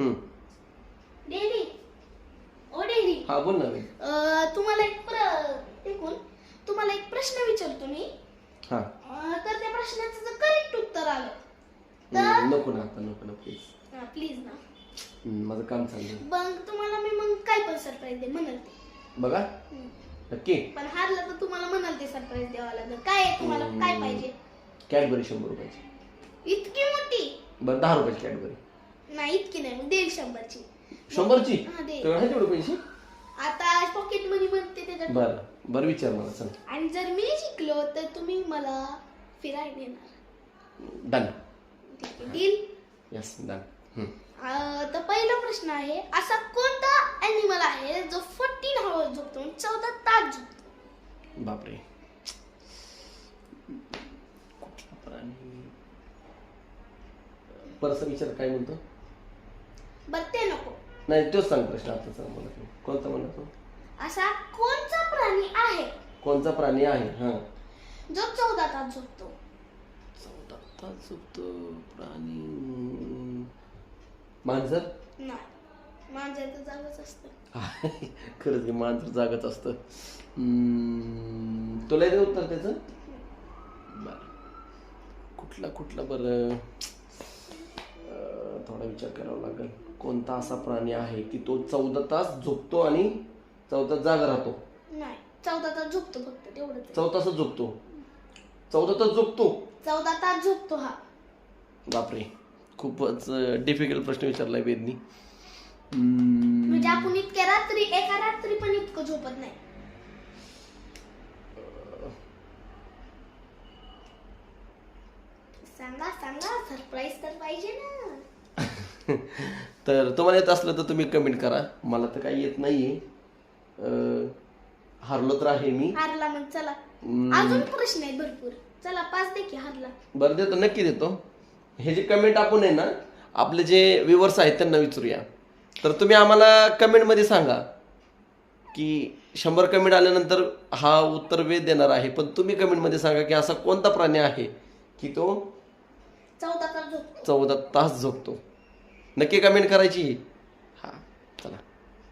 हम्म. डेडी ओ डेडी हा बोल ना मी. तुम्हाला तुम्हाला एक प्रश्न विचारतो मी. हा. तर त्या प्रश्नाचं जर करेक्ट उत्तर आलं तर नको ना आता, नको ना प्लीज. प्लीज ना. माझं काम चाललंय. मग तुम्हाला मी काय पण सरप्राईज दे म्हणाल ते. बघा नक्की. पण हारलं तर तुम्हाला म्हणाल ते सरप्राईज द्यावं लागेल. काय आहे तुम्हाला काय पाहिजे? कॅडबरी 100 रुपयाची. इतकी मोठी? बरं 10 रुपयाची कॅडबरी. नाही इतकी नाही, मग देईल 100ची. 100ची? हा, दे. तेवढं आहे तेवढे पैसे? आता पॉकेट मनी म्हणते त्याच्यात. बरं विचार मला चल. आणि जर मी जिंकलो तर तुम्ही मला फिरायला नेणार. डन. डील? Yes done. तर पहिला प्रश्न आहे, असा कोणता ॲनिमल आहे जो 14 आवर्स झोपतो आणि 14 तास झोपतो? बापरे. कुठला प्राणी? परत विचार काय म्हणतो? बरं ते नको. नाही तोच सांग प्रश्न आता सांग मला. कोणता म्हणतो? असा कोणता प्राणी आहे कोणता प्राणी आहे हा जो 14 तास झोपतो? 14 तास झोपतो प्राणी. मांजर? नाही, मांजर तर जागच असतं. खरंच की मांजर जागच असतं. तुला येते उत्तर त्याचं? बरं कुठला बरं थोडा विचार करावा लागेल. कोणता असा प्राणी आहे की तो 14 तास झोपतो आणि 14 तास जागा राहतो? नाही, 14 तास झोपतो फक्त तेवढंच. 14 तासच झोपतो? 14 तास झोपतो? 14 तास झोपतो हा. बापरे, खूपच डिफिकल्ट प्रश्न विचारलाय वेदनी. म्हणजे आपण एका रात्री पण इतकं झोपत नाही. सांगा सरप्राईज तर पाहिजे ना. तर तुम्हाला येत असलं तर तुम्ही कमेंट करा. मला तर काही येत नाहीये. हारलो तर आहे मी. हारला मग चला, अजून प्रश्न आहेत भरपूर. चला 5 दे की हारला. बरं देतो, नक्की देतो. हे जे कमेंट आपण आहे ना, आपले जे व्ह्युअर्स आहेत त्यांना विचारूया. तर तुम्ही आम्हाला कमेंटमध्ये सांगा की 100 कमेंट आल्यानंतर हा उत्तर वेद देणार आहे. पण तुम्ही कमेंटमध्ये सांगा की असा कोणता प्राणी आहे की तो 14 तास झोपतो. 14 तास झोपतो. नक्की कमेंट करायची.